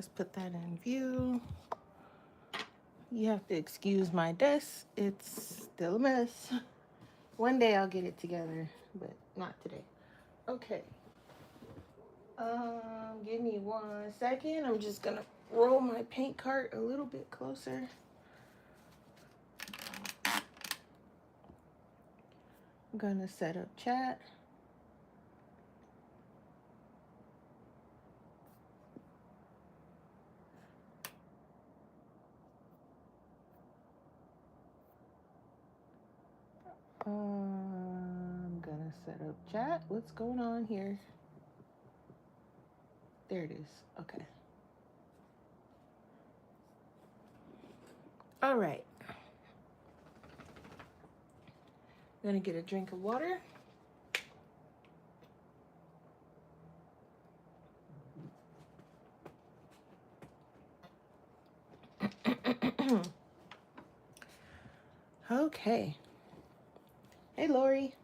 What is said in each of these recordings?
let's put that in view. You have to excuse my desk. It's still a mess. One day I'll get it together, but not today. Okay. Give me 1 second. I'm just gonna roll my paint cart a little bit closer. I'm gonna set up chat. I'm gonna set up chat. What's going on here? There it is. Okay. All right. I'm gonna get a drink of water. Okay. Hey, Lori.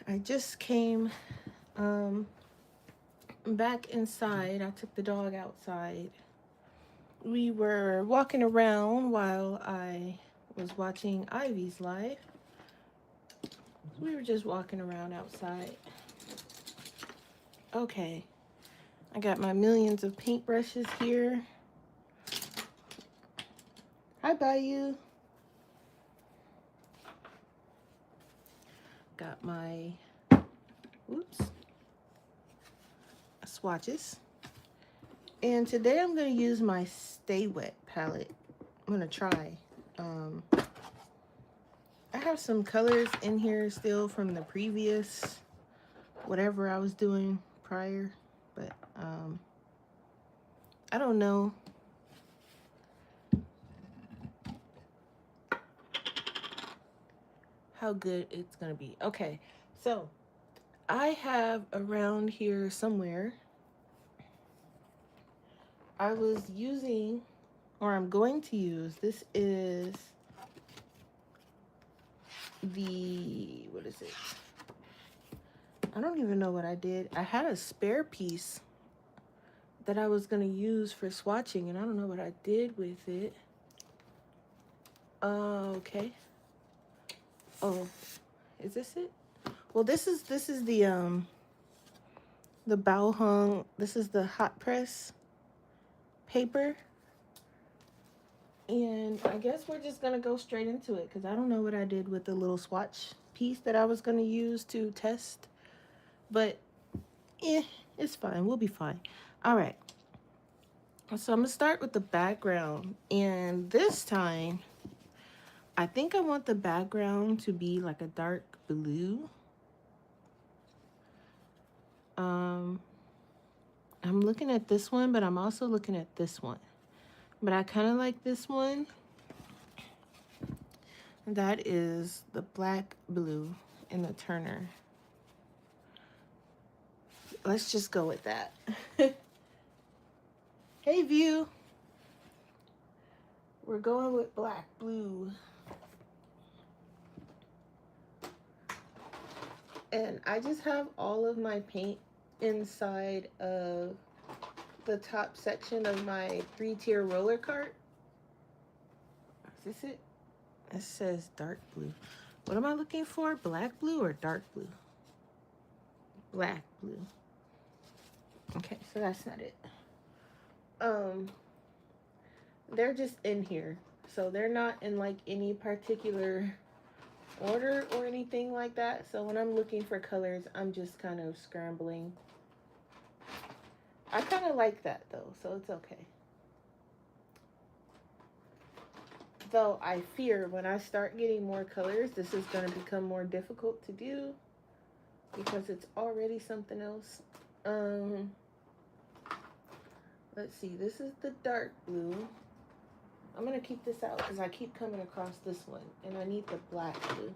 I just came back inside. I took the dog outside. We were walking around while I was watching Ivy's live. We were just walking around outside. Okay. I got my millions of paintbrushes here. Hi, Bayou. Got my, swatches. And today I'm going to use my Stay Wet palette. I'm going to try. I have some colors in here still from the previous whatever I was doing prior, but I don't know. How good it's going to be. Okay, so I have around here somewhere, I was using, or I'm going to use, this is the, what is it? I don't even know what I did. I had a spare piece that I was going to use for swatching, and I don't know what I did with it. Okay. Oh, is this it? Well, this is the bow hung, this is the hot press paper. And I guess we're just going to go straight into it because I don't know what I did with the little swatch piece that I was going to use to test. But, it's fine. We'll be fine. All right. So I'm going to start with the background. And this time, I think I want the background to be like a dark blue. I'm looking at this one, but I'm also looking at this one. But I kind of like this one. That is the black blue in the Turner. Let's just go with that. Hey, View. We're going with black blue. And I just have all of my paint inside of the top section of my 3-tier roller cart. Is this it? It says dark blue. What am I looking for? Black blue or dark blue? Black blue. Okay, so that's not it. They're just in here. So they're not in like any particular order or anything like that. So when I'm looking for colors, I'm just kind of scrambling. I kind of like that though, so it's okay. Though I fear when I start getting more colors, this is going to become more difficult to do because it's already something else. Let's see, this is the dark blue. I'm going to keep this out because I keep coming across this one and I need the black blue.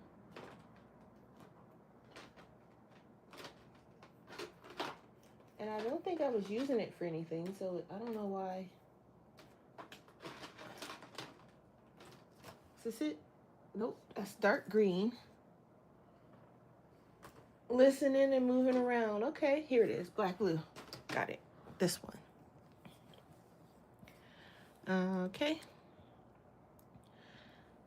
And I don't think I was using it for anything, so I don't know why. Is this it? Nope, that's dark green. Listening and moving around. Okay, here it is, black blue. got it. This one. Okay.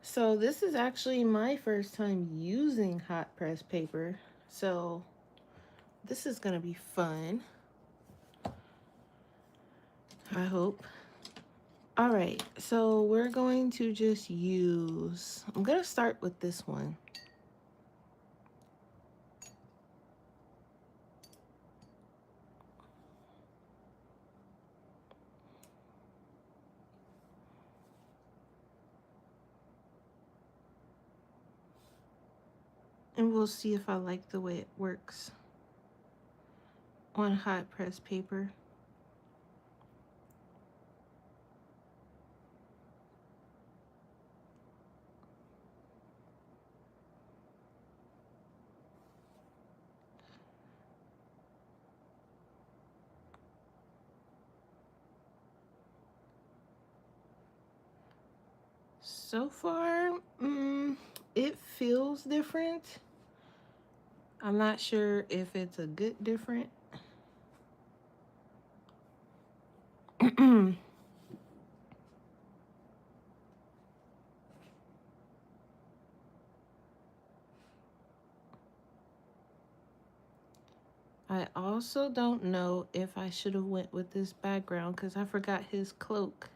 So this is actually my first time using hot press paper. So this is gonna be fun. I hope. All right, so we're going to just use, I'm gonna start with this one. And we'll see if I like the way it works on hot press paper. So far, it feels different. I'm not sure if it's a good different. I also don't know if I should have went with this background because I forgot his cloak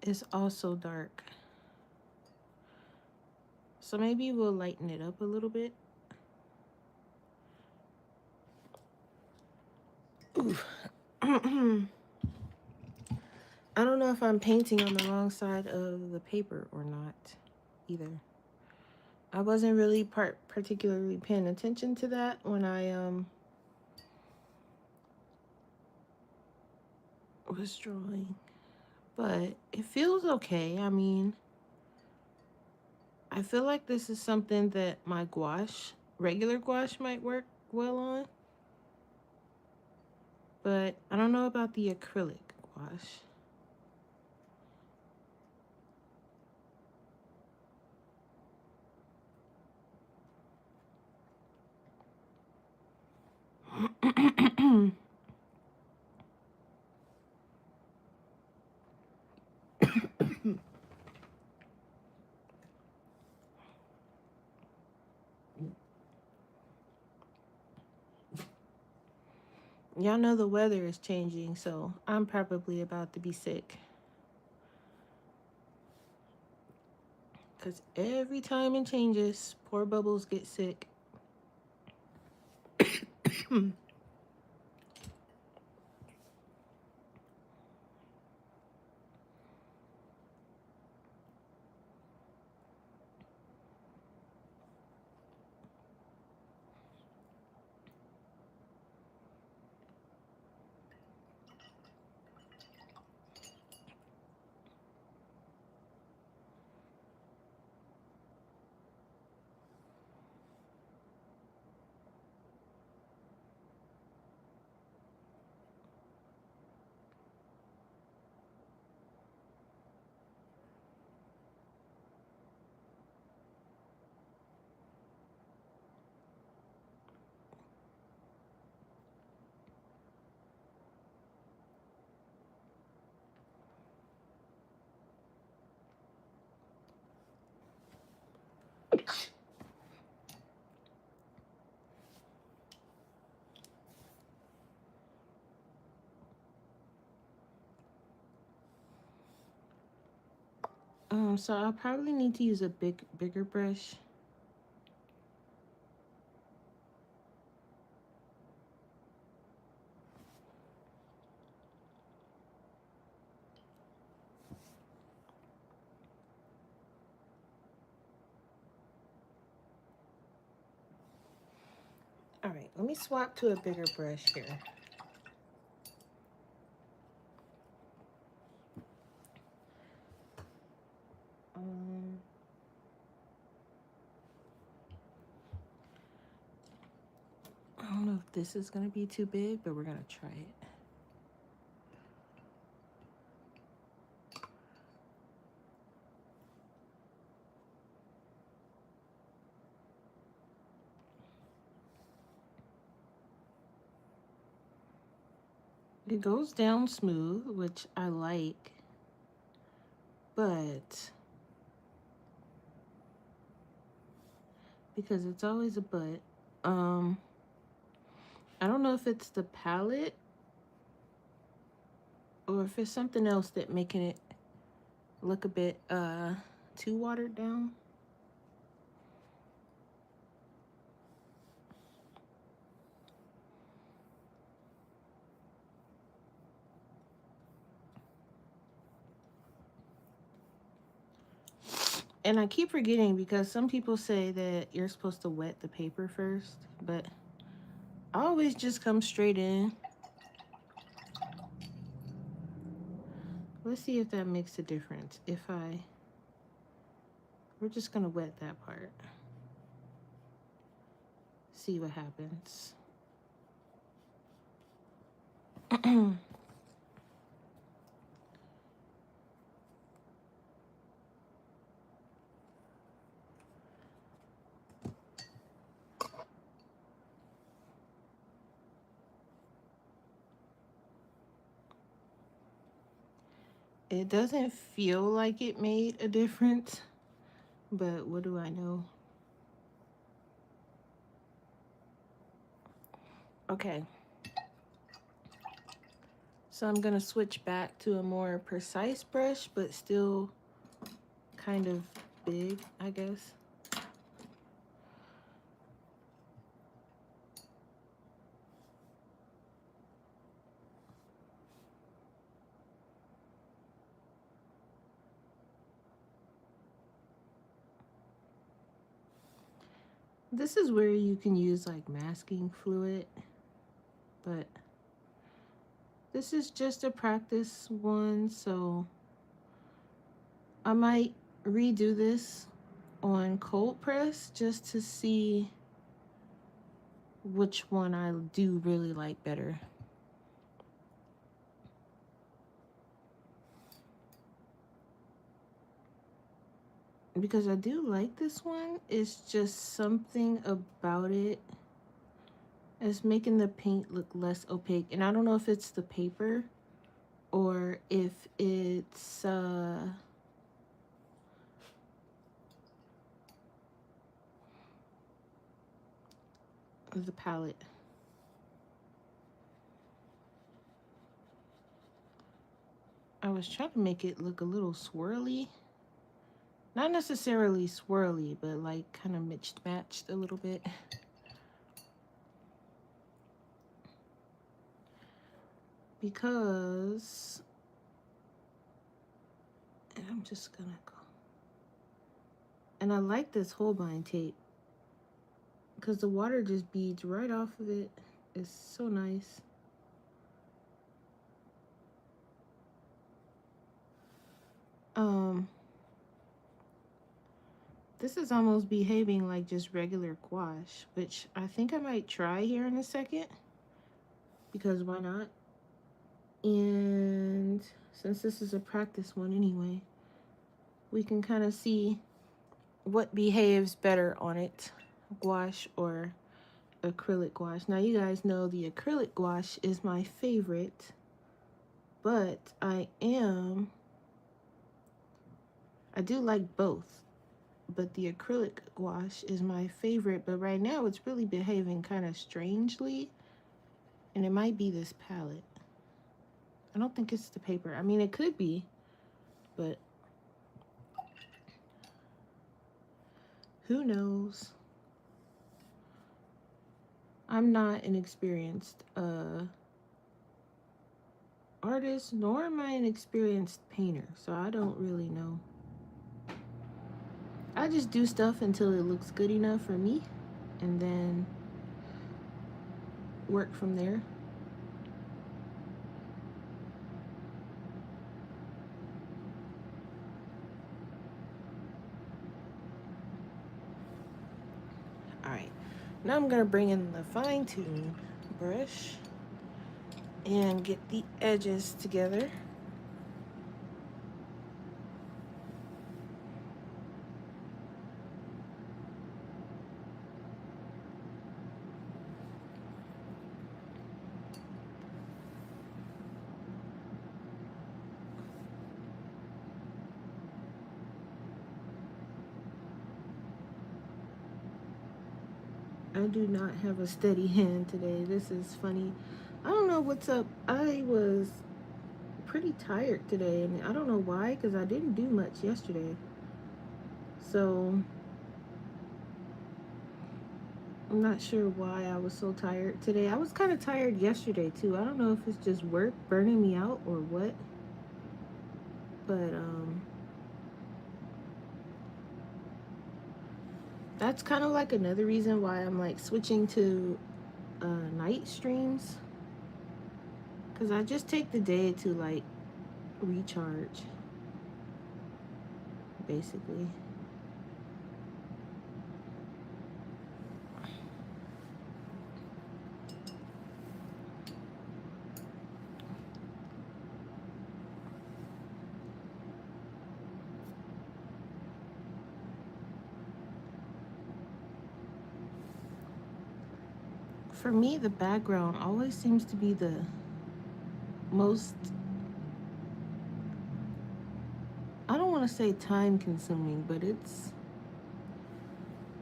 is also dark. So maybe we'll lighten it up a little bit. I don't know if I'm painting on the wrong side of the paper or not either. I wasn't really particularly paying attention to that when I was drawing, but it feels okay. I mean, I feel like this is something that my gouache, regular gouache, might work well on, but I don't know about the acrylic gouache. Y'all know the weather is changing, so I'm probably about to be sick. Because every time it changes, poor Bubbles get sick. So I'll probably need to use a bigger brush. All right, let me swap to a bigger brush here. I don't know if this is gonna be too big, but we're gonna try it. It goes down smooth, which I like, but because it's always a but, um, I don't know if it's the palette or if it's something else that making it look a bit too watered down. And I keep forgetting because some people say that you're supposed to wet the paper first, but I always just come straight in. Let's see if that makes a difference. We're just gonna wet that part. See what happens. It doesn't feel like it made a difference, but what do I know? Okay. So I'm gonna switch back to a more precise brush, but still kind of big, I guess. This is where you can use like masking fluid, but this is just a practice one, so I might redo this on cold press just to see which one I do really like better. Because I do like this one, it's just something about it is making the paint look less opaque. And I don't know if it's the paper or if it's the palette. I was trying to make it look a little swirly. Not necessarily swirly, but like kind of matched a little bit. Because, and I'm just gonna go. And I like this Holbein tape because the water just beads right off of it. It's so nice. This is almost behaving like just regular gouache, which I think I might try here in a second, because why not? And since this is a practice one anyway, we can kind of see what behaves better on it, gouache or acrylic gouache. Now you guys know the acrylic gouache is my favorite, but I do like both. But the acrylic gouache is my favorite, but right now it's really behaving kind of strangely, and it might be this palette. I don't think it's the paper. I mean, it could be, but who knows? I'm not an experienced artist, nor am I an experienced painter, so I don't really know. I just do stuff until it looks good enough for me, and then work from there. Alright, now I'm gonna bring in the fine-tune brush and get the edges together. I do not have a steady hand today. This is funny. I don't know what's up. I was pretty tired today, and I don't know why, because I didn't do much yesterday. So I'm not sure why I was so tired today. I was kind of tired yesterday too. I don't know if it's just work burning me out or what. But that's kind of like another reason why I'm like switching to night streams, because I just take the day to like recharge, basically. For me, the background always seems to be the most, I don't want to say time consuming, but it's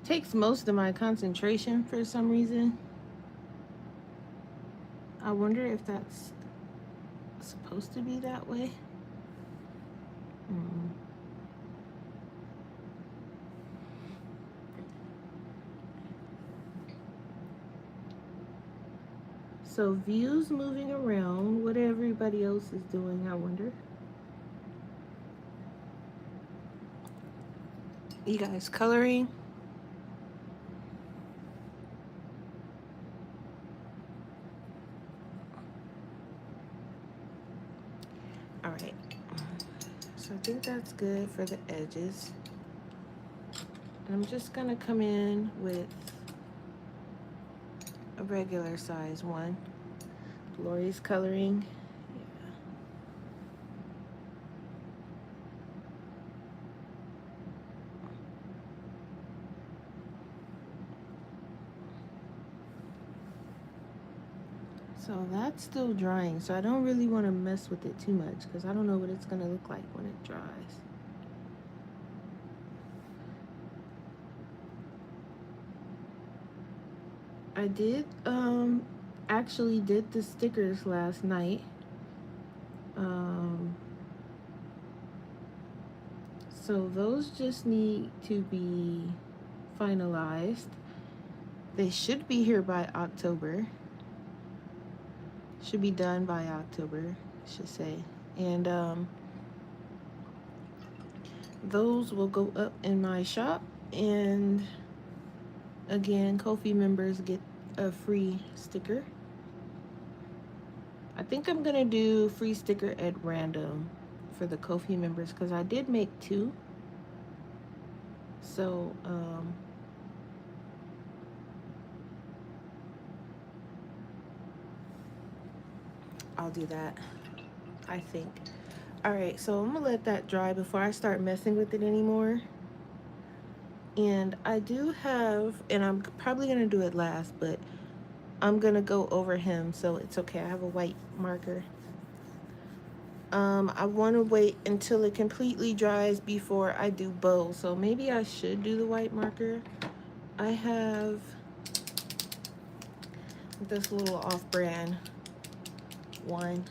takes most of my concentration for some reason. I wonder if that's supposed to be that way. Hmm. So views moving around. What everybody else is doing, I wonder. You guys coloring? All right. So I think that's good for the edges. And I'm just gonna come in with a regular size one. Lori's coloring. Yeah. So that's still drying, so I don't really want to mess with it too much because I don't know what it's gonna look like when it dries. I did actually did the stickers last night. So those just need to be finalized. They should be here by October. Should be done by October, I should say. And those will go up in my shop, and again, Ko-fi members get a free sticker. I think I'm gonna do free sticker at random for the Ko-fi members because I did make 2. So I'll do that, I think. All right, so I'm gonna let that dry before I start messing with it anymore. And I do have, and I'm probably gonna do it last, but I'm gonna go over him, so it's okay. I have a white marker. I want to wait until it completely dries before I do bow, so maybe I should do the white marker. I have this little off-brand one.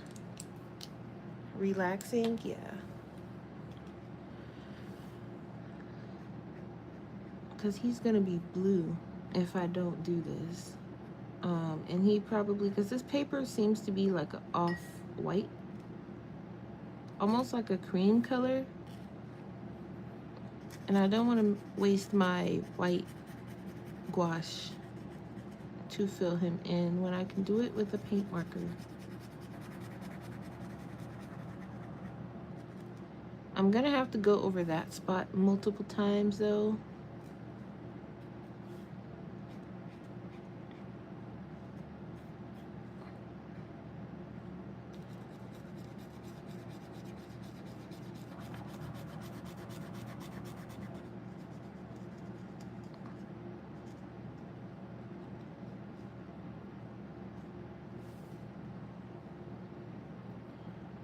Relaxing, yeah. Because he's gonna be blue if I don't do this. And he probably, because this paper seems to be like an off-white, almost like a cream color. And I don't want to waste my white gouache to fill him in when I can do it with a paint marker. I'm gonna have to go over that spot multiple times though.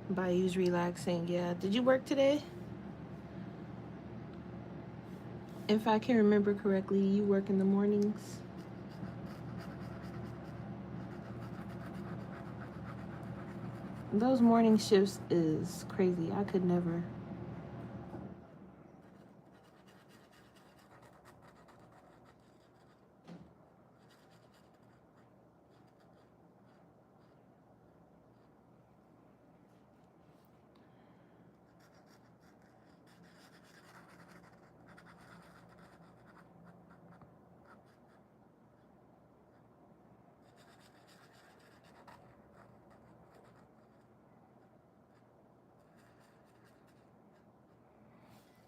Bayou's relaxing, yeah. Did you work today? If I can remember correctly, you work in the mornings? Those morning shifts is crazy. I could never.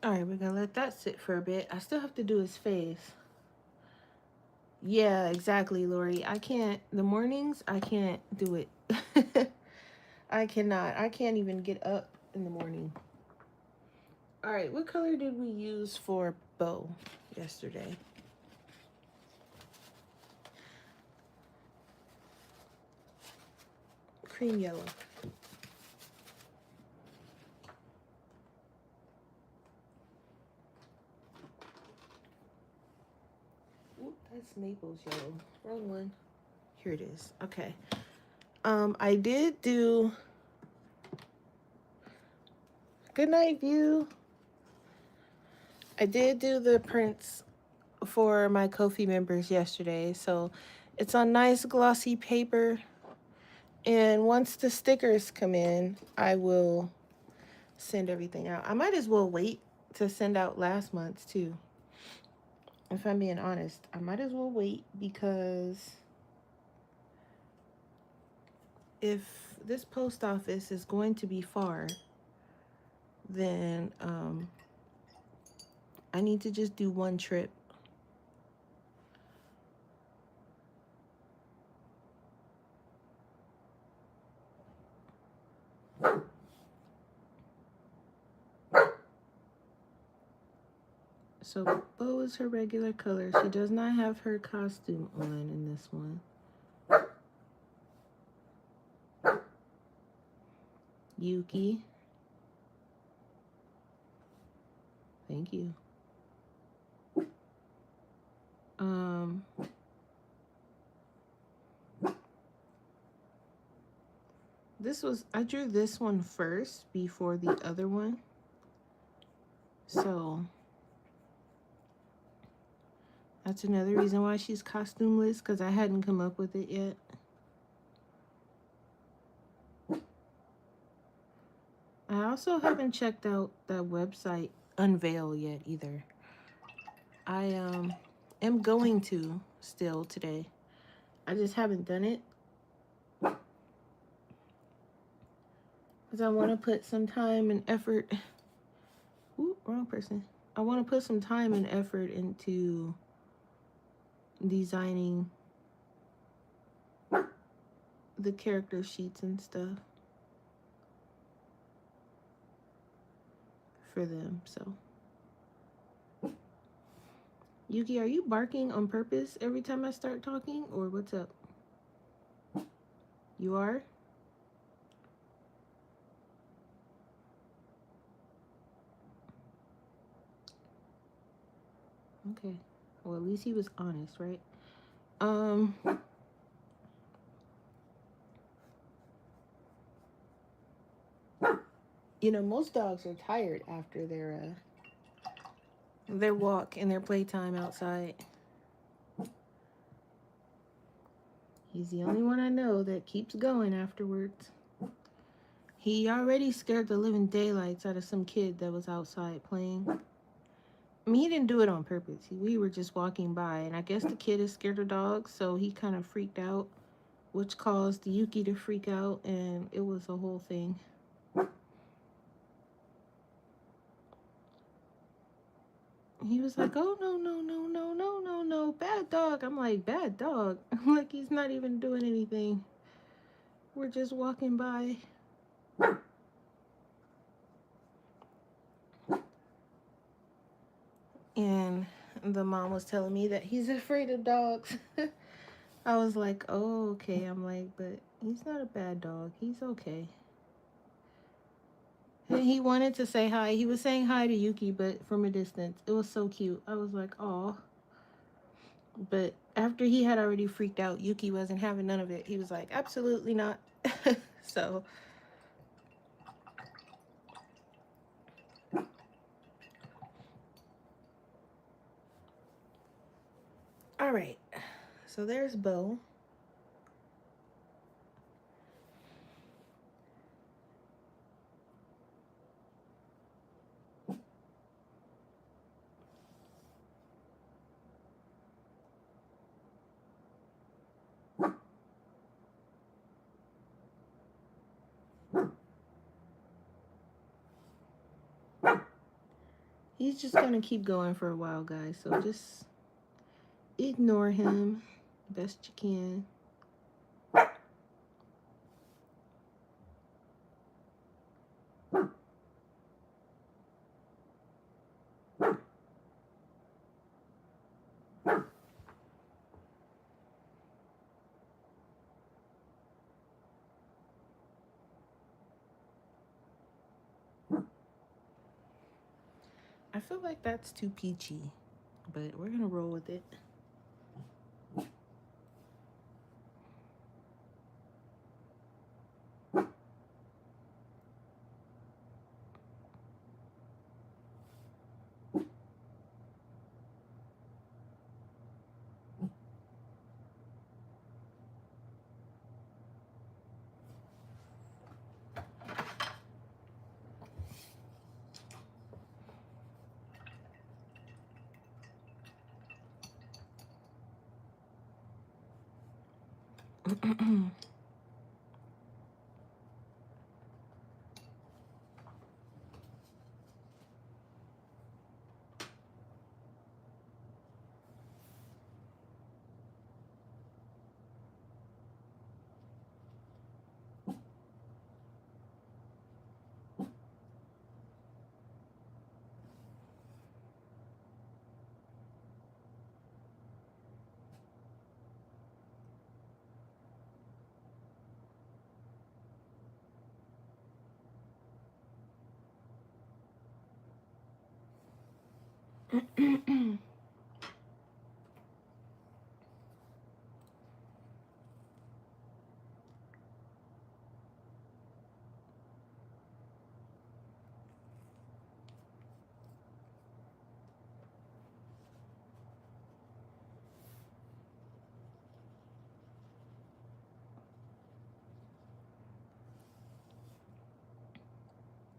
All right, we're gonna let that sit for a bit. I still have to do his face. Yeah, exactly, Lori. I can't. The mornings, I can't do it. I cannot. I can't even get up in the morning. All right, what color did we use for bow yesterday? Cream yellow. Oop, that's Naples yellow. Wrong one. Here it is. Okay. I did do. Good night, view. I did do the prints for my Ko-fi members yesterday, so it's on nice glossy paper. And once the stickers come in, I will send everything out. I might as well wait to send out last month's too. If I'm being honest, I might as well wait because if this post office is going to be far, then I need to just do one trip. So bow is her regular color. She does not have her costume on in this one. Yuki. Thank you. I drew this one first before the other one. So that's another reason why she's costumeless, because I hadn't come up with it yet. I also haven't checked out that website Unveil yet either. I am going to still today. I just haven't done it because I want to put some time and effort. Ooh, wrong person. I want to put some time and effort into designing the character sheets and stuff for them. So, Yuki, are you barking on purpose every time I start talking, or what's up? You are? Okay. Well, at least he was honest, right? You know, most dogs are tired after their walk and their playtime outside. He's the only one I know that keeps going afterwards. He already scared the living daylights out of some kid that was outside playing. I mean, he didn't do it on purpose. We were just walking by, and I guess the kid is scared of dogs, so he kind of freaked out, which caused Yuki to freak out, and it was a whole thing. He was like, oh, no, no, no, no, no, no, no, bad dog. I'm like, bad dog? I'm like, he's not even doing anything. We're just walking by. And the mom was telling me that he's afraid of dogs. I was like, oh, okay. I'm like, but he's not a bad dog. He's okay. And he wanted to say hi. He was saying hi to Yuki, but from a distance. It was so cute. I was like, oh. But after he had already freaked out, Yuki wasn't having none of it. He was like, absolutely not. So All right, so there's Bo. He's just gonna keep going for a while, guys, so just ignore him best you can. I feel like that's too peachy, but we're gonna roll with it.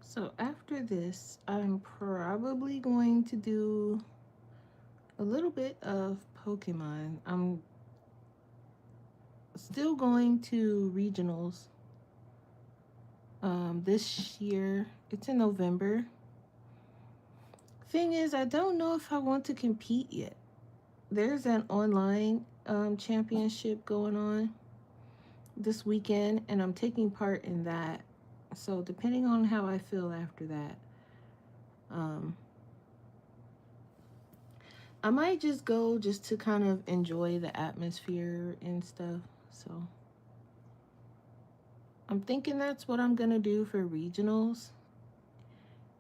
So after this, I'm probably going to do a little bit of Pokemon. I'm still going to regionals this year. It's in November. Thing is, I don't know if I want to compete yet. There's an online championship going on this weekend, and I'm taking part in that. So depending on how I feel after that, um, I might just go just to kind of enjoy the atmosphere and stuff. So I'm thinking that's what I'm gonna do for regionals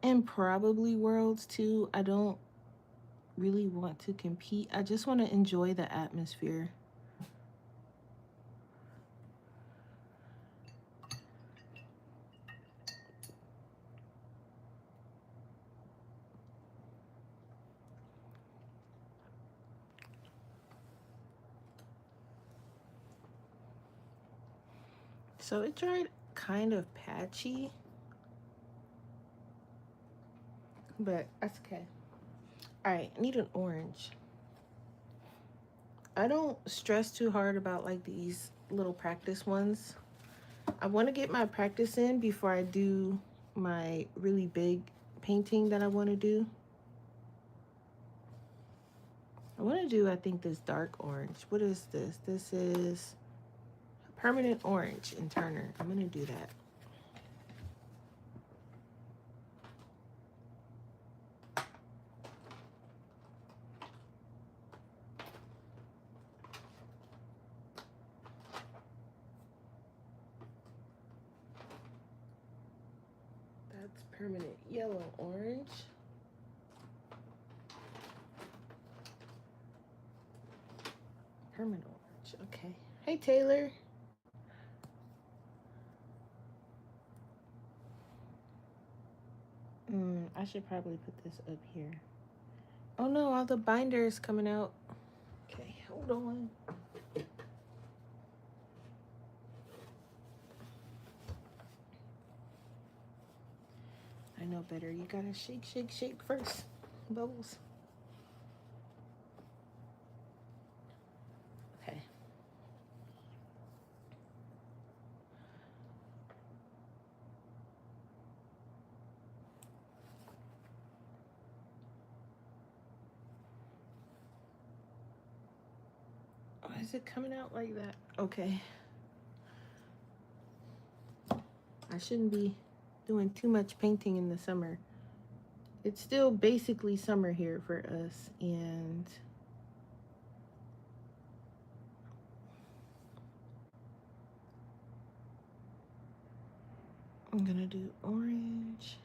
and probably worlds too. I don't really want to compete. I just want to enjoy the atmosphere. So it tried kind of patchy, but that's okay. All right, I need an orange. I don't stress too hard about like these little practice ones. I want to get my practice in before I do my really big painting that I want to do. I want to do, I think, this dark orange. What is this? This is permanent orange in Turner. I'm going to do that. That's permanent yellow orange. Permanent orange. Okay. Hey, Taylor. I should probably put this up here. Oh no, all the binder is coming out. Okay, Hold on. I know better. You gotta shake, shake, shake first. Bubbles. Okay. Why is it coming out like that? Okay. I shouldn't be doing too much painting in the summer. It's still basically summer here for us, and I'm gonna do orange.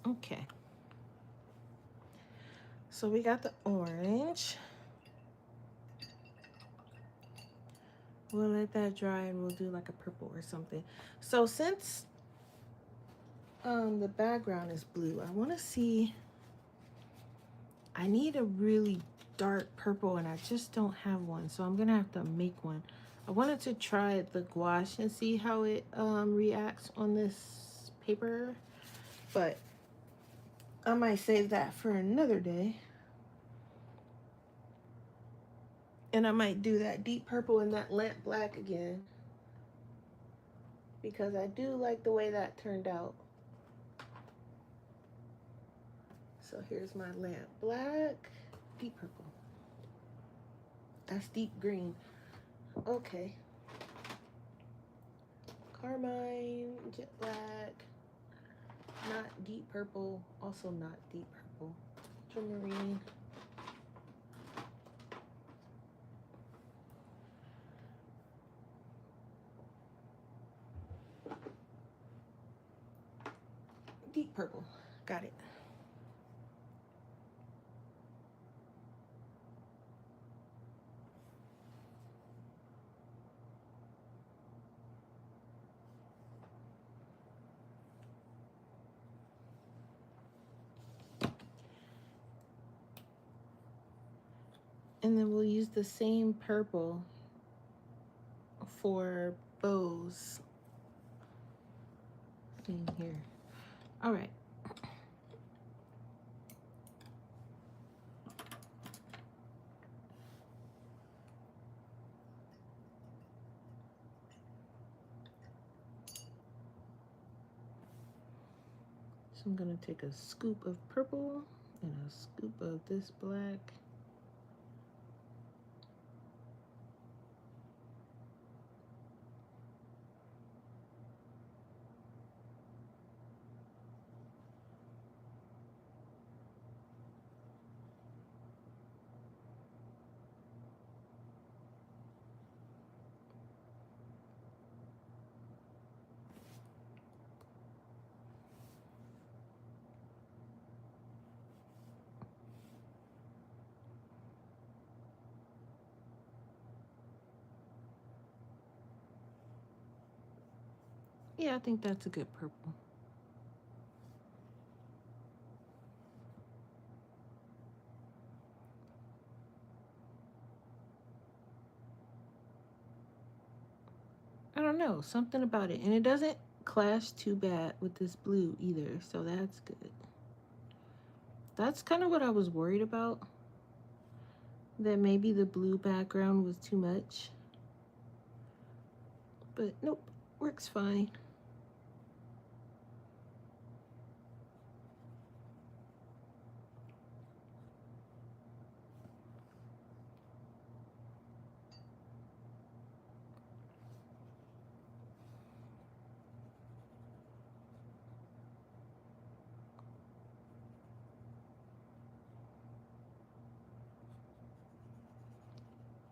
Okay. So we got the orange. We'll let that dry and we'll do like a purple or something. So since the background is blue, I want to see, I need a really dark purple and I just don't have one, so I'm gonna have to make one. I wanted to try the gouache and see how it reacts on this paper, but I might save that for another day. And I might do that deep purple and that lamp black again, because I do like the way that turned out. So here's my lamp black, deep purple. That's deep green. Okay. Carmine, jet black, not deep purple, also not deep purple. Ultramarine. Deep purple. Got it. And then we'll use the same purple for bows thing here. All right. So I'm gonna take a scoop of purple and a scoop of this black. Yeah, I think that's a good purple. I don't know, something about it. And it doesn't clash too bad with this blue either, so that's good. That's kind of what I was worried about, that maybe the blue background was too much. But nope, works fine.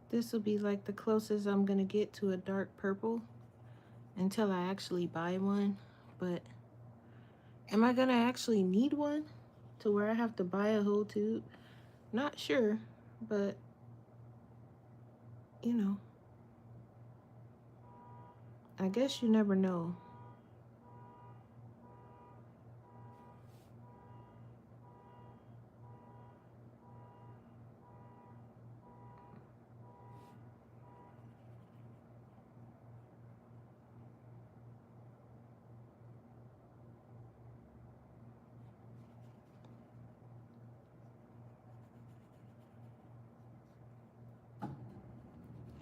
This will be like the closest I'm gonna get to a dark purple until I actually buy one. But am I gonna actually need one to where I have to buy a whole tube? Not sure, but you know, I guess you never know.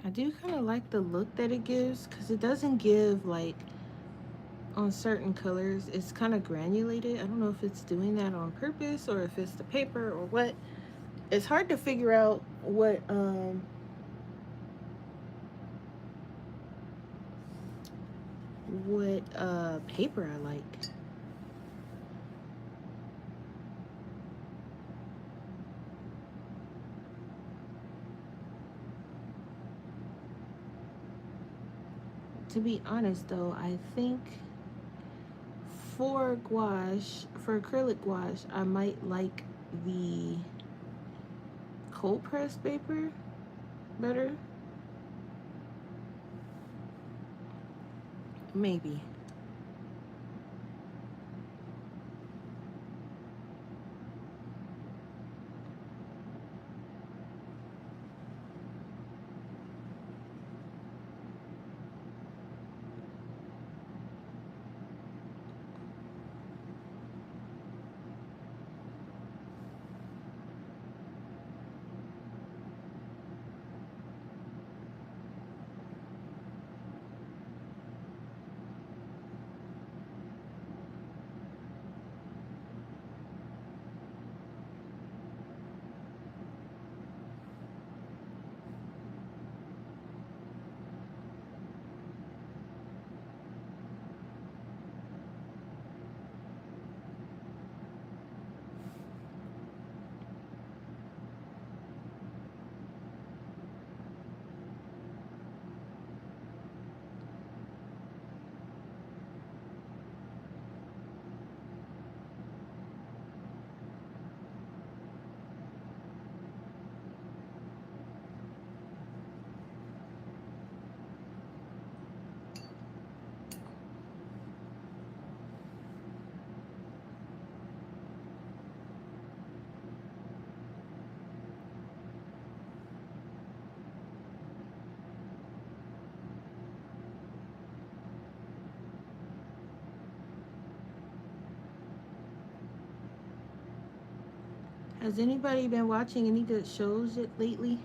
I do kind of like the look that it gives because it doesn't give like on certain colors, it's kind of granulated. I don't know if it's doing that on purpose or if it's the paper or what. It's hard to figure out what paper I like. To be honest though, I think for gouache, for acrylic gouache, I might like the cold pressed paper better. Maybe. Has anybody been watching any good shows lately?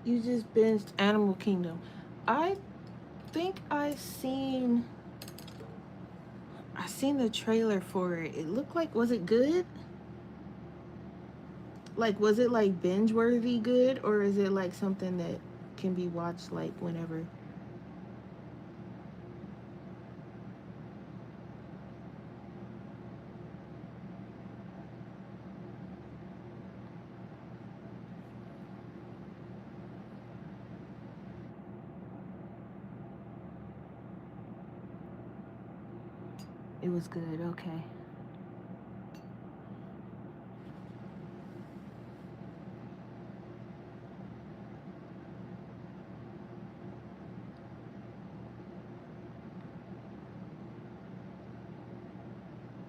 You just binged Animal Kingdom. I think I seen the trailer for it. It looked like, was it good? Like, was it like binge worthy good, or is it like something that can be watched like whenever? It was good. Okay.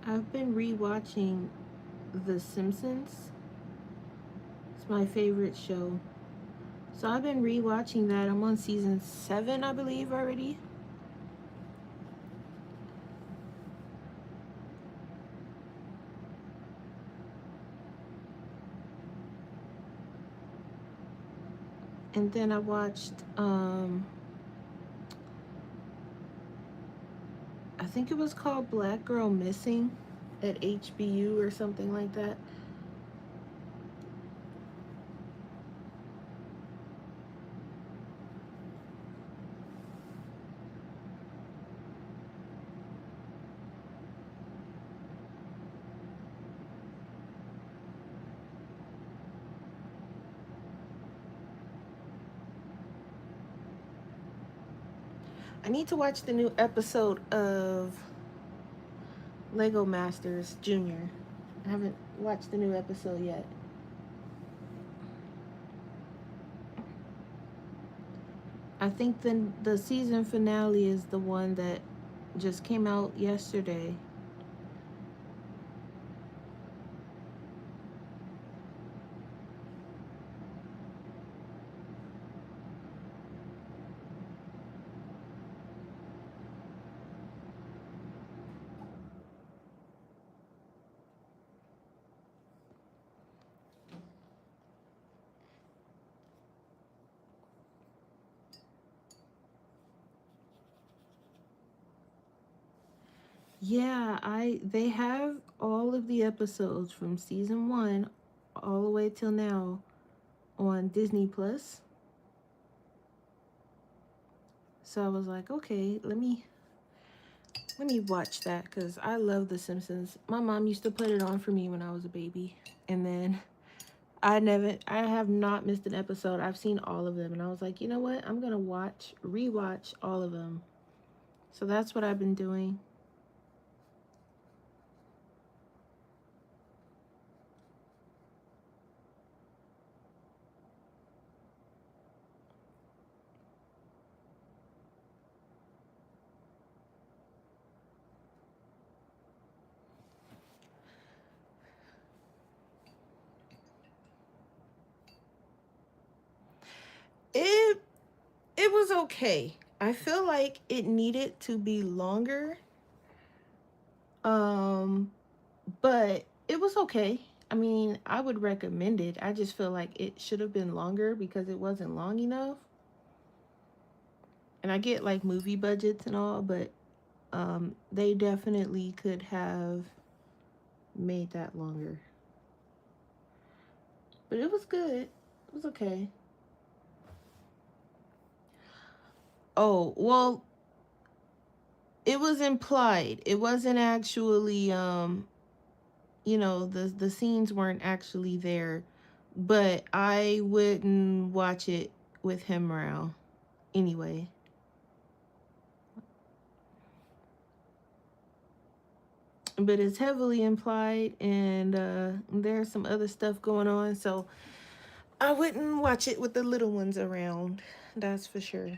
I've been rewatching The Simpsons. It's my favorite show. So I've been rewatching that. I'm on season 7, I believe, already. And then I watched I think it was called Black Girl Missing at HBU or something like that. I need to watch the new episode of Lego Masters Junior. I haven't watched the new episode yet. I think the season finale is the one that just came out yesterday. Yeah, I they have all of the episodes from season 1 all the way till now on Disney Plus. So I was like, okay, let me watch that cuz I love The Simpsons. My mom used to put it on for me when I was a baby. And then I have not missed an episode. I've seen all of them and I was like, "You know what? I'm going to rewatch all of them." So that's what I've been doing. It it was okay. I feel like it needed to be longer. Um but it was okay. I mean, I would recommend it. I just feel like it should have been longer because it wasn't long enough. And I get like movie budgets and all, but they definitely could have made that longer. But it was good. It was okay. Oh, well, it was implied. It wasn't actually the scenes weren't actually there, but I wouldn't watch it with him around anyway. But it's heavily implied and there's some other stuff going on, so I wouldn't watch it with the little ones around. That's for sure.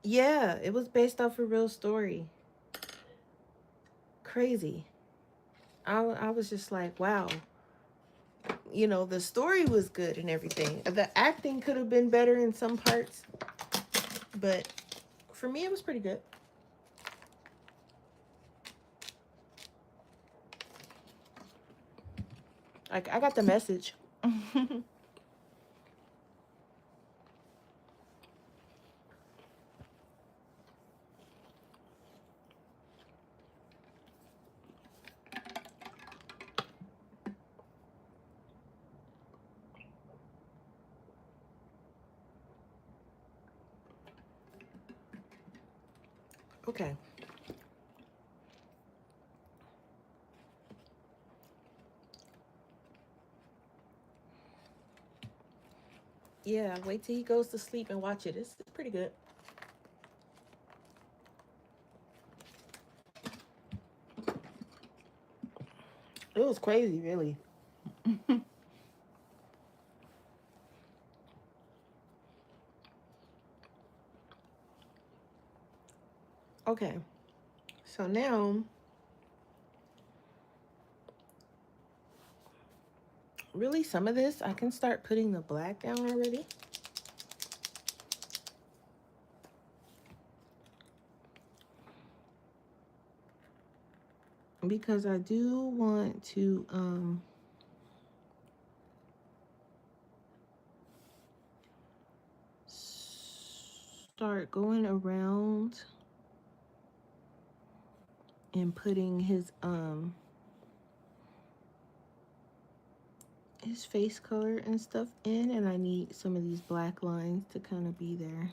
Yeah, it was based off a real story. Crazy. I was just like, wow. The story was good and everything. The acting could have been better in some parts, but for me, it was pretty good. Like, I got the message. Okay. Yeah, wait till he goes to sleep and watch it. It's pretty good. It was crazy, really. Okay. So now, really, some of this, I can start putting the black down already. Because I do want to start going around and putting his face color and stuff in, and I need some of these black lines to kind of be there.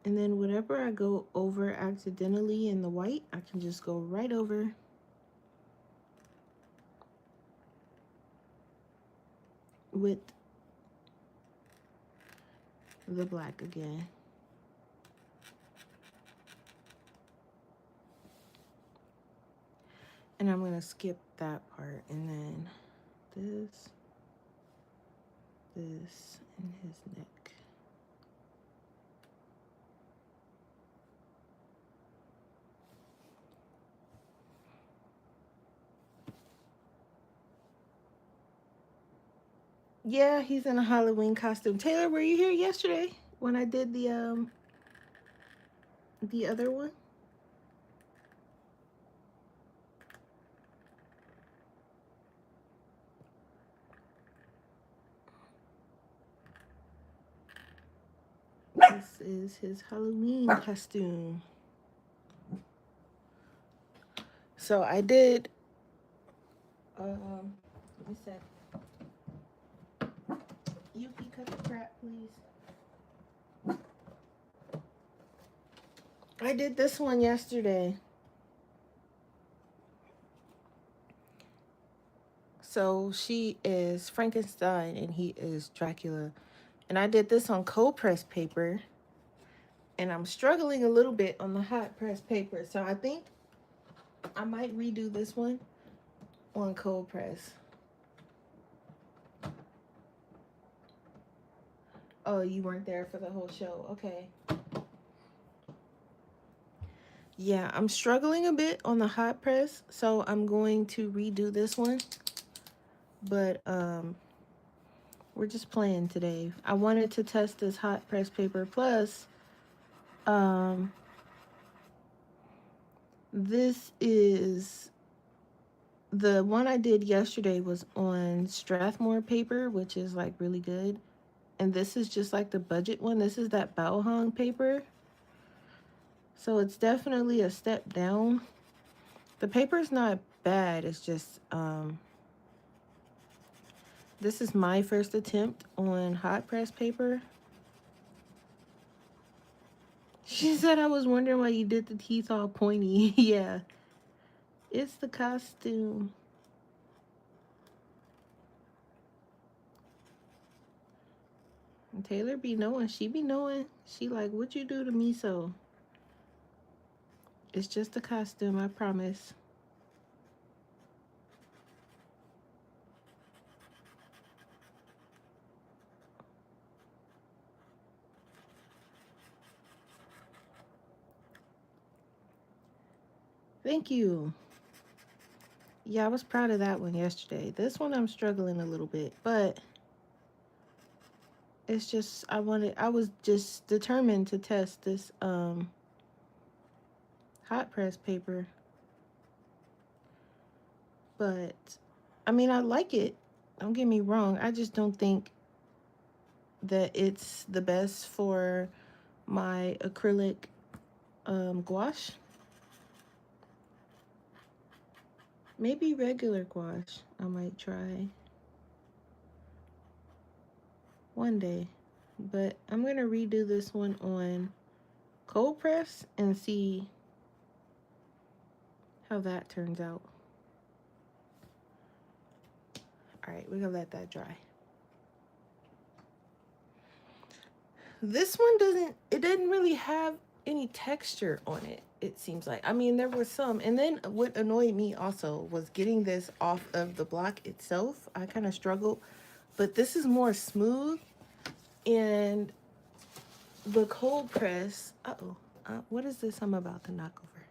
And then whatever I go over accidentally in the white, I can just go right over with the black again. And I'm going to skip that part, and then this, and his neck. Yeah, he's in a Halloween costume. Taylor, were you here yesterday when I did the other one? This is his Halloween costume. So I did let me see. Yuki, cut the crap, please. I did this one yesterday. So she is Frankenstein and he is Dracula. And I did this on cold press paper. And I'm struggling a little bit on the hot press paper. So I think I might redo this one on cold press. Oh, you weren't there for the whole show. Okay. Yeah, I'm struggling a bit on the hot press, so I'm going to redo this one. But we're just playing today. I wanted to test this hot press paper. Plus, this is the one I did yesterday was on Strathmore paper, which is like really good. And this is just like the budget one. This is that Bao paper. So it's definitely a step down. The paper's not bad. It's just this is my first attempt on hot press paper. She said I was wondering why you did the teeth all pointy. Yeah. It's the costume. And Taylor be knowing. She be knowing. She like, what you do to me so? It's just a costume, I promise. Thank you. Yeah, I was proud of that one yesterday. This one I'm struggling a little bit, but it's just I was just determined to test this hot press paper. But I mean, I like it. Don't get me wrong. I just don't think that it's the best for my acrylic gouache. Maybe regular gouache I might try one day. But I'm going to redo this one on cold press and see how that turns out. All right, we're going to let that dry. This one didn't really have any texture on it, it seems like. I mean, there was some. And then what annoyed me also was getting this off of the block itself. I kind of struggled. But this is more smooth. And the cold press, what is this I'm about to knock over?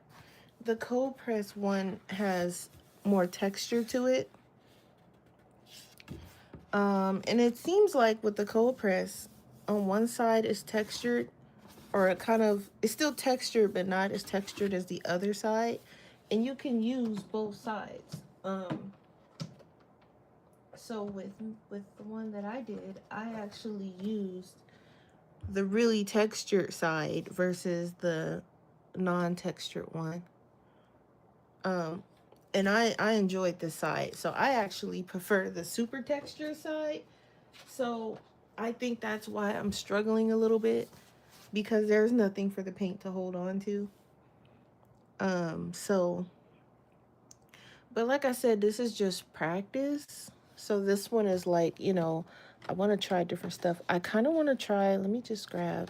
The cold press one has more texture to it. And it seems like with the cold press, on one side is textured, or it's still textured, but not as textured as the other side. And you can use both sides. So with the one that I did, I actually used the really textured side versus the non-textured one. And I enjoyed this side. So I actually prefer the super textured side. So I think that's why I'm struggling a little bit, because there's nothing for the paint to hold on to. But like I said, this is just practice. So this one is like, I want to try different stuff. I kind of want to try, let me just grab,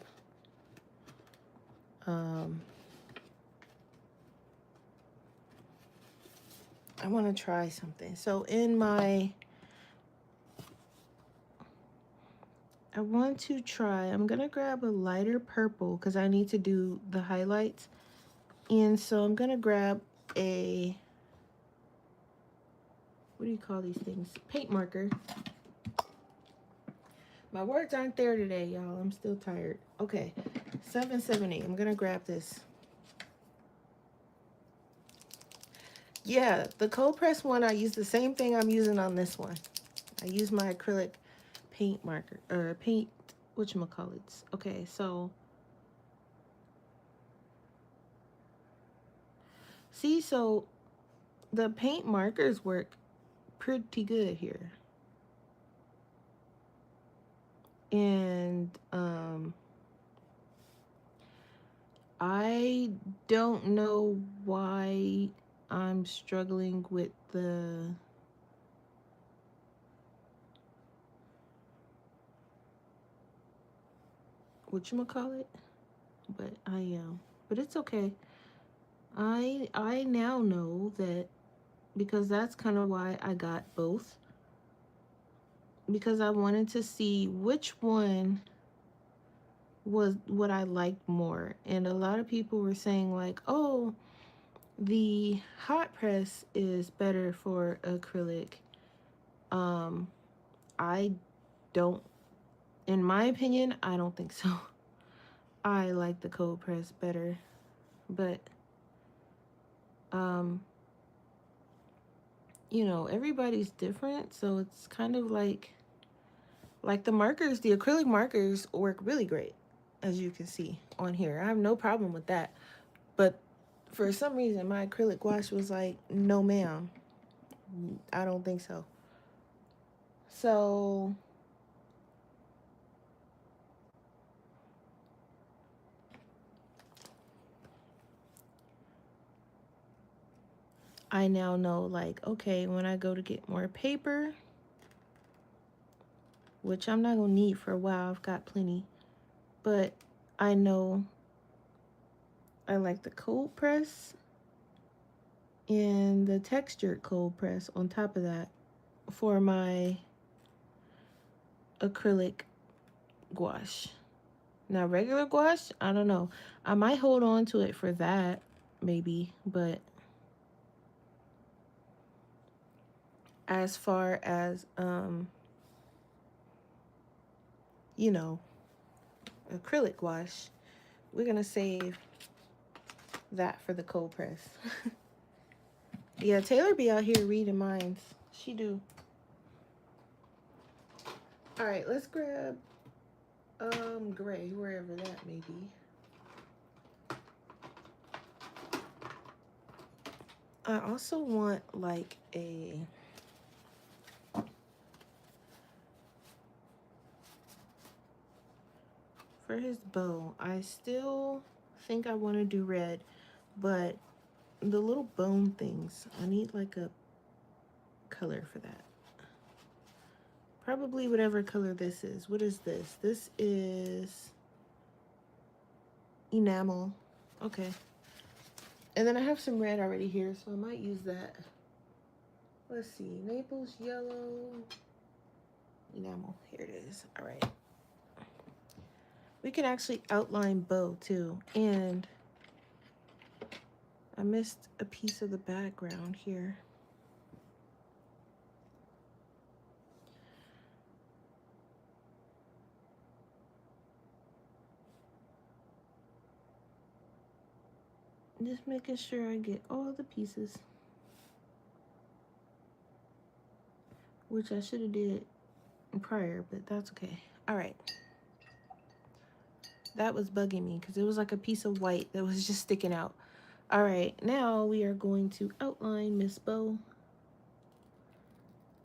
I want to try something. So I'm going to grab a lighter purple because I need to do the highlights. And so I'm going to grab a, what do you call these things? Paint marker. My words aren't there today, y'all. I'm still tired. Okay, 778. I'm going to grab this. Yeah, the cold press one, I use the same thing I'm using on this one. I use my acrylic paint marker, or paint, whatchamacallits. Okay, so see, so the paint markers work pretty good here. And I don't know why I'm struggling with the whatchamacallit, but I am. But it's okay. I now know that, because that's kind of why I got both, because I wanted to see which one was what I liked more. And a lot of people were saying like, oh, the hot press is better for acrylic. I don't, in my opinion, I don't think so. I like the cold press better, but everybody's different, so it's kind of like the markers, the acrylic markers work really great, as you can see on here. I have no problem with that. But for some reason, my acrylic gouache was like, no, ma'am. I don't think so. So I now know, like, okay, when I go to get more paper, which I'm not going to need for a while, I've got plenty, but I know I like the cold press and the textured cold press on top of that for my acrylic gouache. Now, regular gouache, I don't know. I might hold on to it for that, maybe, but as far as, acrylic gouache, we're going to save that for the cold press. Yeah, Taylor be out here reading minds. She do. All right, let's grab gray, wherever that may be. I also want like a for his bow. I still think I want to do red, but the little bone things, I need like a color for that. Probably whatever color this is. What is this? This is enamel. Okay. And then I have some red already here, so I might use that. Let's see. Naples yellow. Enamel. Here it is. All right. We can actually outline bow too. And I missed a piece of the background here. Just making sure I get all the pieces. Which I should have did prior, but that's okay. All right. That was bugging me because it was like a piece of white that was just sticking out. All right, now we are going to outline Miss Bow.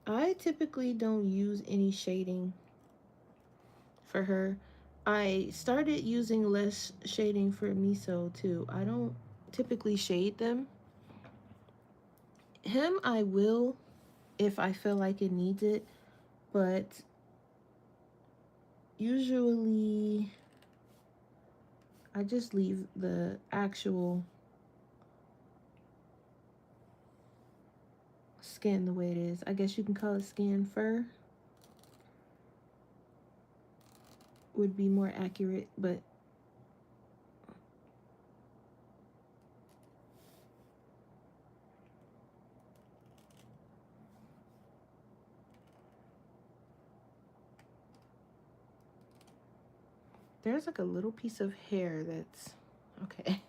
I typically don't use any shading for her. I started using less shading for Miso too. I don't typically shade them. Him, I will if I feel like it needs it, but usually I just leave the actual skin the way it is. I guess you can call it skin. Fur would be more accurate, but there's like a little piece of hair that's okay.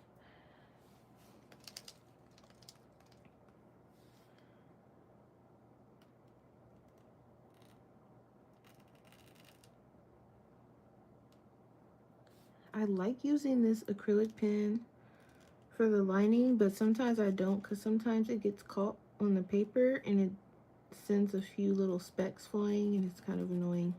I like using this acrylic pen for the lining, but sometimes I don't because sometimes it gets caught on the paper and it sends a few little specks flying and it's kind of annoying.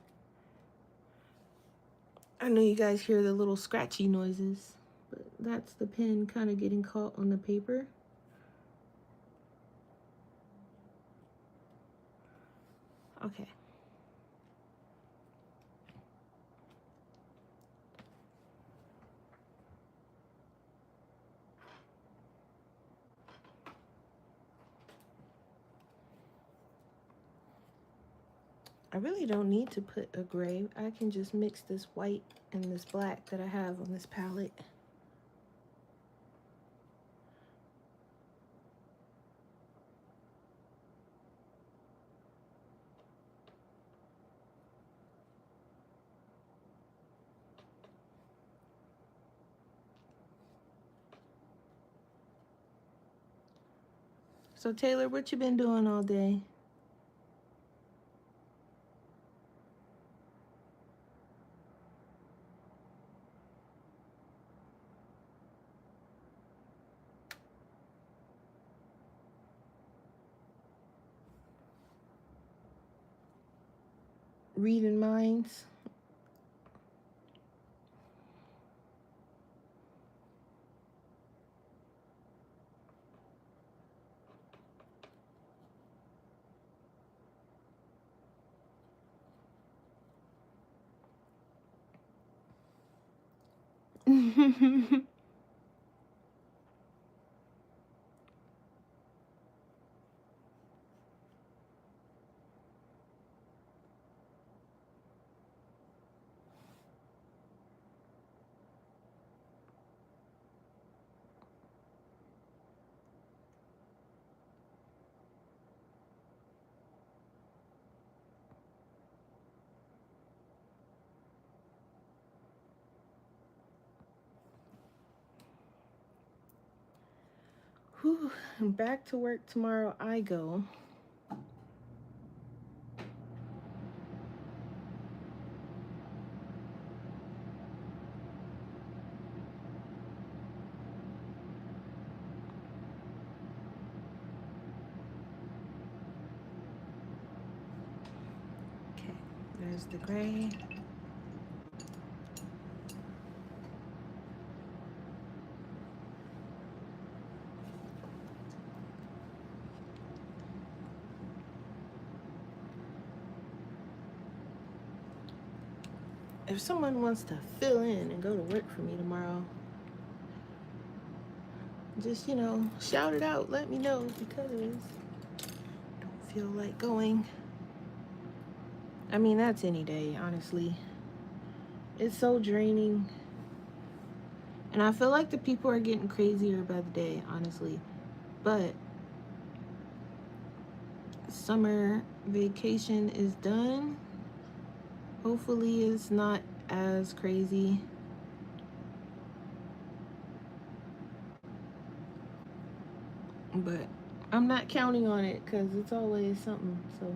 I know you guys hear the little scratchy noises, but that's the pen kind of getting caught on the paper. Okay. I really don't need to put a gray. I can just mix this white and this black that I have on this palette. So Taylor, what you been doing all day? Reading minds? Whew, back to work tomorrow I go. Okay, there's the gray. If someone wants to fill in and go to work for me tomorrow, just, shout it out. Let me know because I don't feel like going. I mean, that's any day, honestly. It's so draining. And I feel like the people are getting crazier by the day, honestly. But summer vacation is done. Hopefully it's not as crazy. But I'm not counting on it because it's always something. So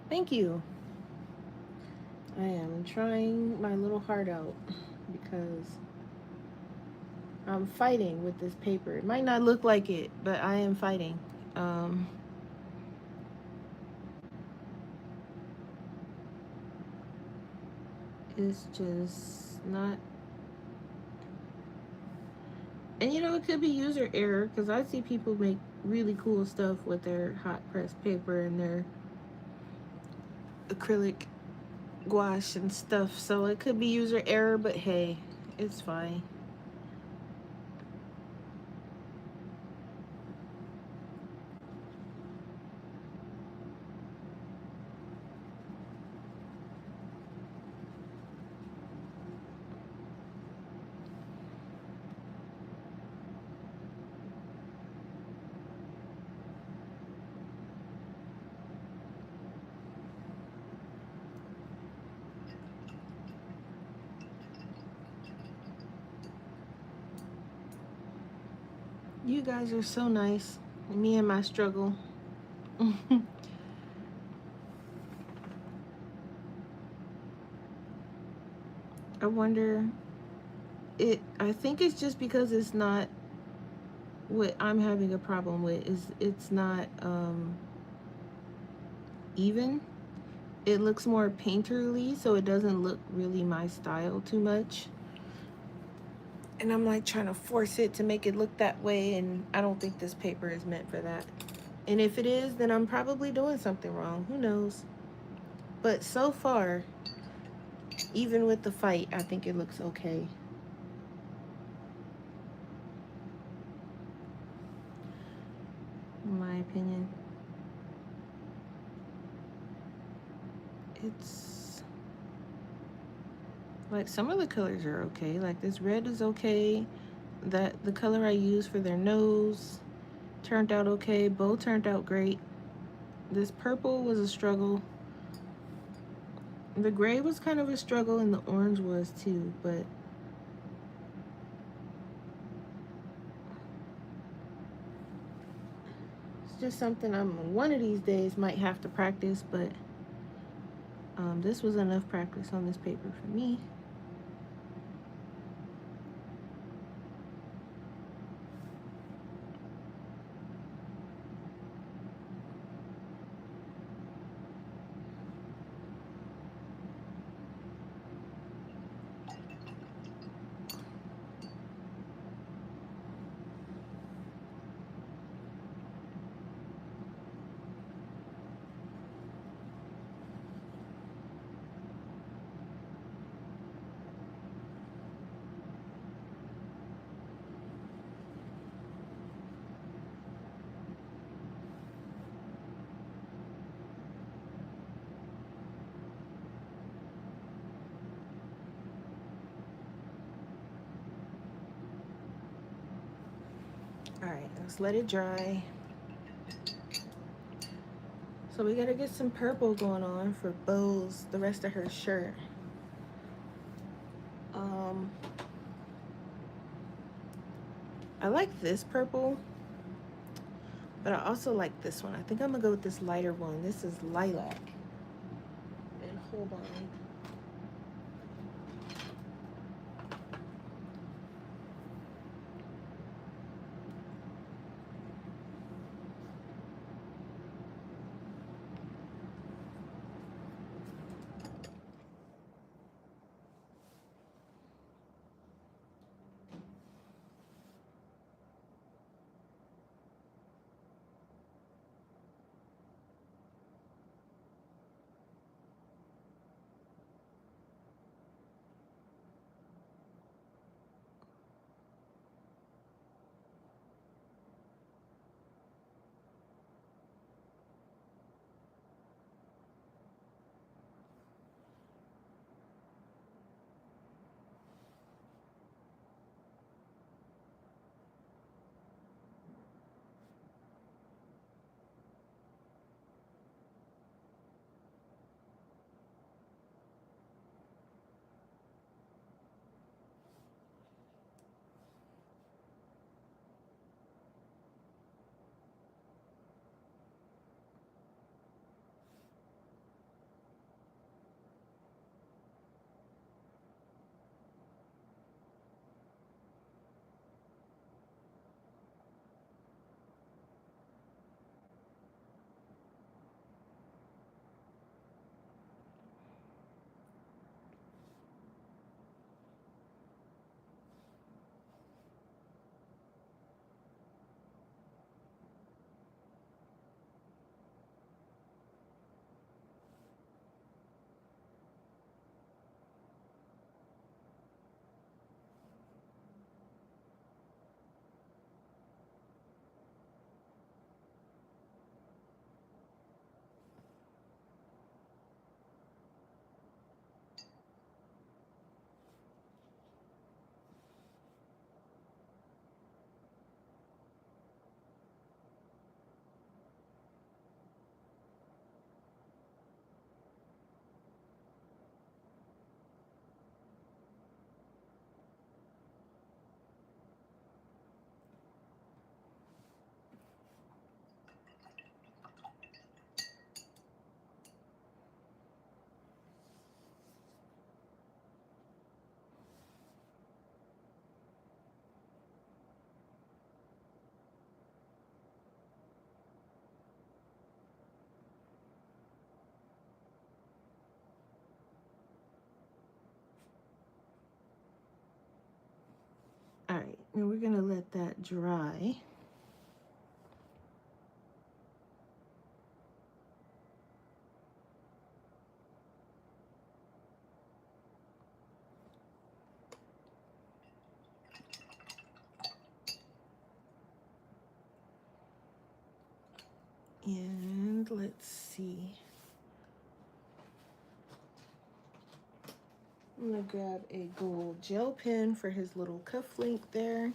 thank you. I am trying my little heart out because I'm fighting with this paper. It might not look like it, but I am fighting. Um, it's just not. And it could be user error because I see people make really cool stuff with their hot press paper and their acrylic gouache and stuff. So it could be user error, but hey, it's fine. You guys are so nice. Me and my struggle. I wonder I think it's just because it's not what I'm having a problem with is it's not even. It looks more painterly, so it doesn't look really my style too much. And I'm like trying to force it to make it look that way, and I don't think this paper is meant for that. And if it is, then I'm probably doing something wrong. Who knows? But so far, even with the fight, I think it looks okay. In my opinion. It's like some of the colors are okay. Like this red is okay. That the color I used for their nose turned out okay. Both turned out great. This purple was a struggle. The gray was kind of a struggle and the orange was too, but it's just something I'm one of these days might have to practice, but this was enough practice on this paper for me. All right, let's let it dry. So we gotta get some purple going on for Bo's, the rest of her shirt. Um, I like this purple, but I also like this one. I think I'm gonna go with this lighter one. This is lilac and Holbein. All right, and we're gonna let that dry. And let's see. I'm gonna grab a gold gel pen for his little cuff link there.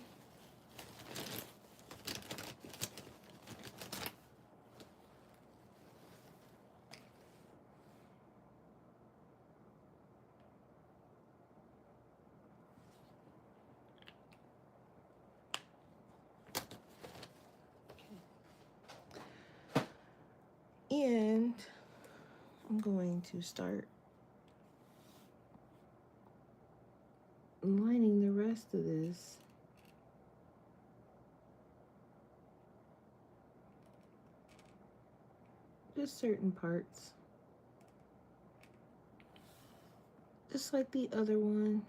And I'm going to start lining the rest of this. Just certain parts. Just like the other one.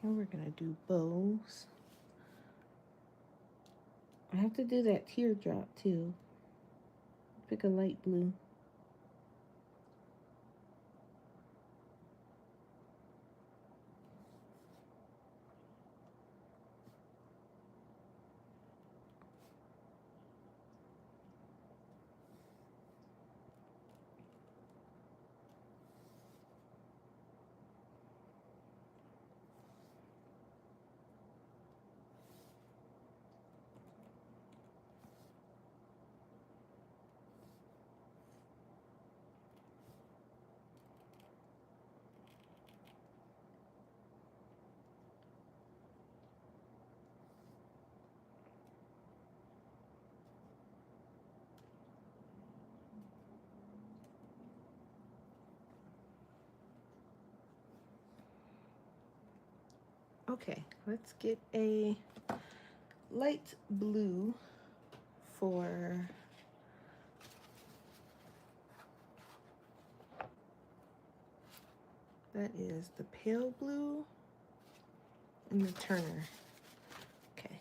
And we're gonna do bows. I have to do that teardrop too. Pick a light blue. Okay, let's get a light blue for that is the pale blue and the Turner. Okay.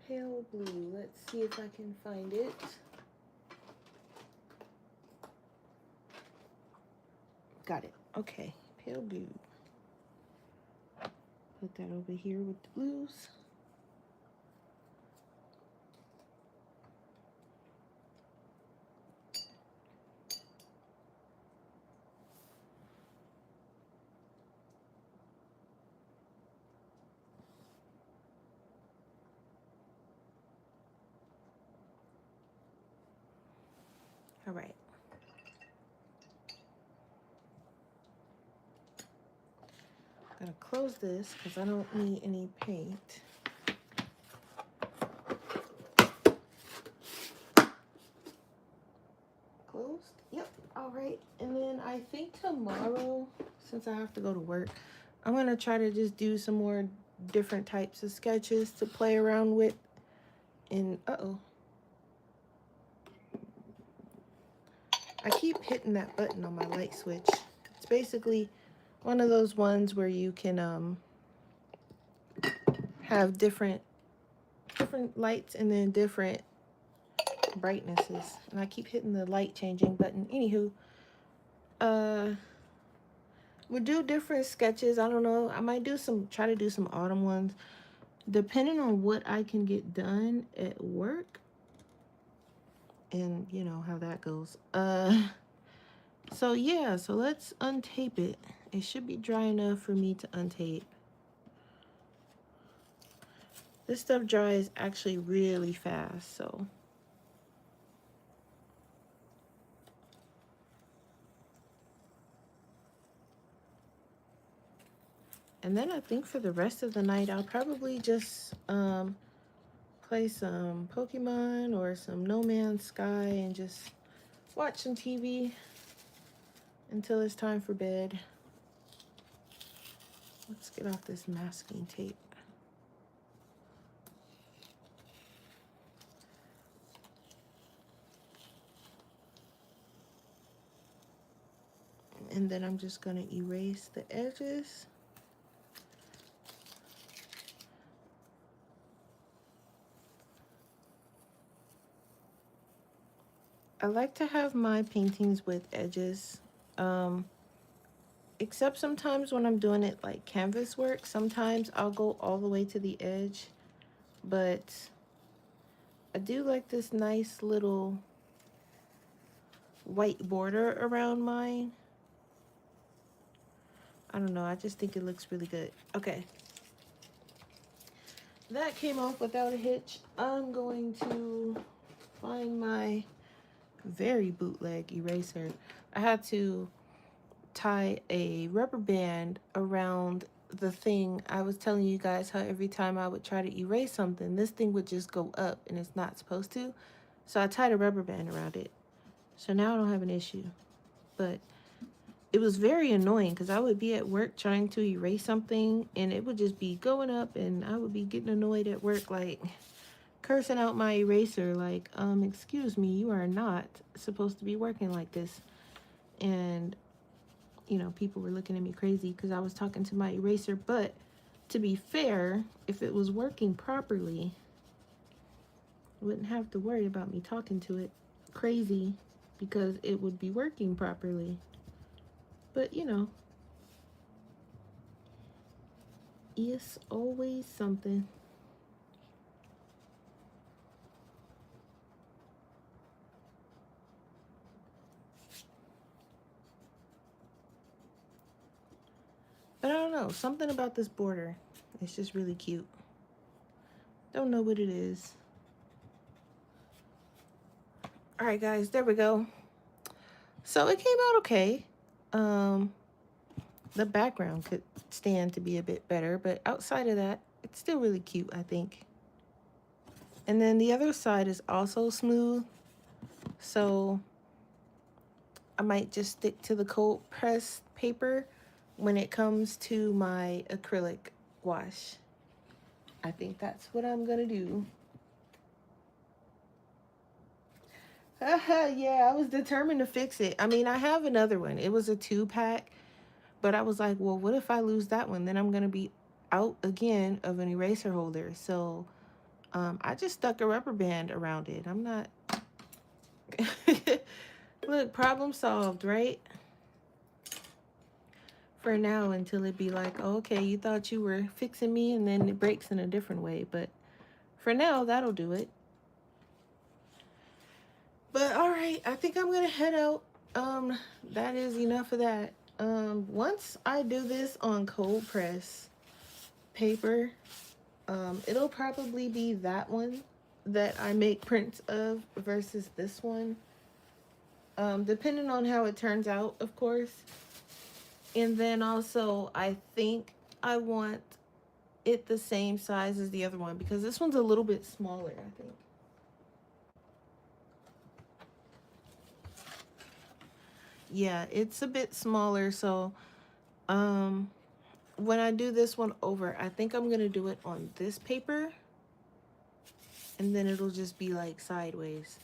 Pale blue. Let's see if I can find it. Got it. Okay. Pale blue. Put that over here with the blues. All right. I'm gonna close this because I don't need any paint. Closed? Yep. All right. And then I think tomorrow, since I have to go to work, I'm gonna try to just do some more different types of sketches to play around with. And I keep hitting that button on my light switch. It's basically one of those ones where you can have different lights and then different brightnesses. And I keep hitting the light changing button. Anywho, we'll do different sketches. I don't know. I might try to do some autumn ones, depending on what I can get done at work. And you know how that goes. So yeah, so let's untape it. It should be dry enough for me to untape. This stuff dries actually really fast, so. And then I think for the rest of the night, I'll probably just play some Pokemon or some No Man's Sky and just watch some TV until it's time for bed. Let's get off this masking tape. And then I'm just gonna erase the edges. I like to have my paintings with edges, except sometimes when I'm doing it like canvas work, sometimes I'll go all the way to the edge, but I do like this nice little white border around mine. I don't know, I just think it looks really good. Okay. That came off without a hitch. I'm going to find my very bootleg eraser. I had to tie a rubber band around the thing. I was telling you guys how every time I would try to erase something, this thing would just go up and it's not supposed to. So I tied a rubber band around it. So now I don't have an issue. But it was very annoying because I would be at work trying to erase something and it would just be going up and I would be getting annoyed at work, like cursing out my eraser, like, excuse me, you are not supposed to be working like this. And you know, people were looking at me crazy because I was talking to my eraser. But to be fair, if it was working properly, I wouldn't have to worry about me talking to it crazy because it would be working properly. But, you know, it's always something. But I don't know, something about this border. It's just really cute. Don't know what it is. All right, guys, there we go. So it came out okay. The background could stand to be a bit better, but outside of that, it's still really cute, I think. And then the other side is also smooth, so I might just stick to the cold pressed paper when it comes to my acrylic gouache. I think that's what I'm gonna do. Yeah, I was determined to fix it. I mean, I have another one. It was a 2-pack, but I was like, well, what if I lose that one? Then I'm gonna be out again of an eraser holder. So I just stuck a rubber band around it. I'm not. Look, problem solved, right? For now, until it be like, oh, okay, you thought you were fixing me, and then it breaks in a different way. But for now, that'll do it. But all right, I think I'm gonna head out. That is enough of that. Once I do this on cold press paper, it'll probably be that one that I make prints of versus this one. Depending on how it turns out, of course. And then also, I think I want it the same size as the other one because this one's a little bit smaller, I think. Yeah, it's a bit smaller, so when I do this one over, I think I'm gonna do it on this paper, and then it'll just be like sideways.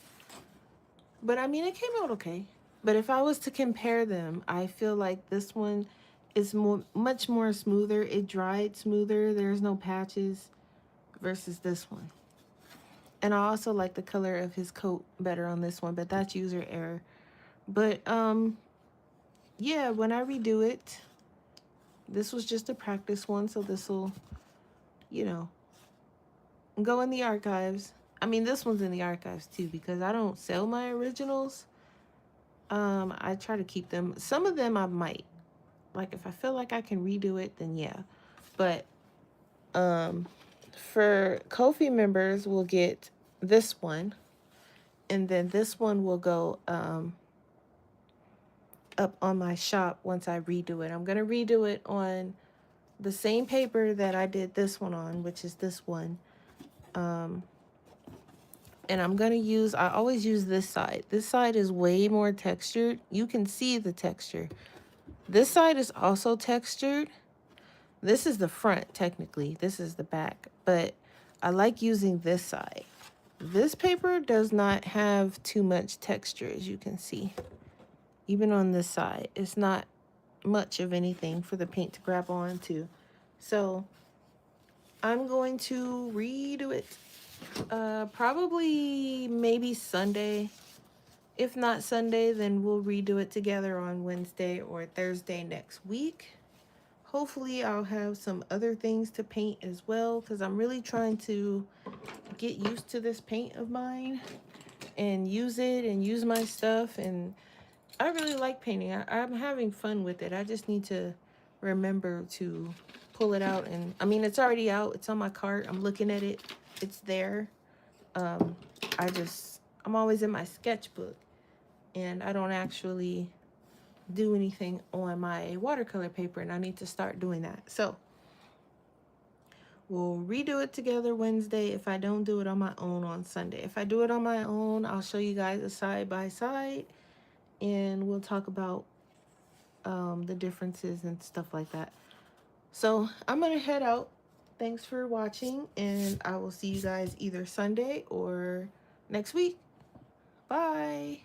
But I mean, it came out okay. But if I was to compare them, I feel like this one is much more smoother. It dried smoother. There's no patches versus this one. And I also like the color of his coat better on this one, but that's user error. But yeah, when I redo it, this was just a practice one, so this will, you know, go in the archives. I mean, this one's in the archives too because I don't sell my originals. I try to keep them. Some of them I might. Like if I feel like I can redo it, then yeah. But for Ko-fi members, we'll get this one, and then this one will go up on my shop once I redo it. I'm gonna redo it on the same paper that I did this one on, which is this one. And I'm gonna use, I always use this side. This side is way more textured. You can see the texture. This side is also textured. This is the front, technically. This is the back. But I like using this side. This paper does not have too much texture, as you can see. Even on this side, it's not much of anything for the paint to grab onto. So I'm going to redo it. Probably maybe Sunday. If not Sunday, then we'll redo it together on Wednesday or Thursday next week. Hopefully I'll have some other things to paint as well because I'm really trying to get used to this paint of mine and use it and use my stuff. And I really like painting. I'm having fun with it. I just need to remember to pull it out. And I mean, it's already out. It's on my cart. I'm looking at it. It's there. I'm always in my sketchbook and I don't actually do anything on my watercolor paper, and I need to start doing that. So we'll redo it together Wednesday if I don't do it on my own on Sunday. If I do it on my own, I'll show you guys a side by side and we'll talk about the differences and stuff like that. So I'm gonna head out. Thanks for watching, and I will see you guys either Sunday or next week. Bye.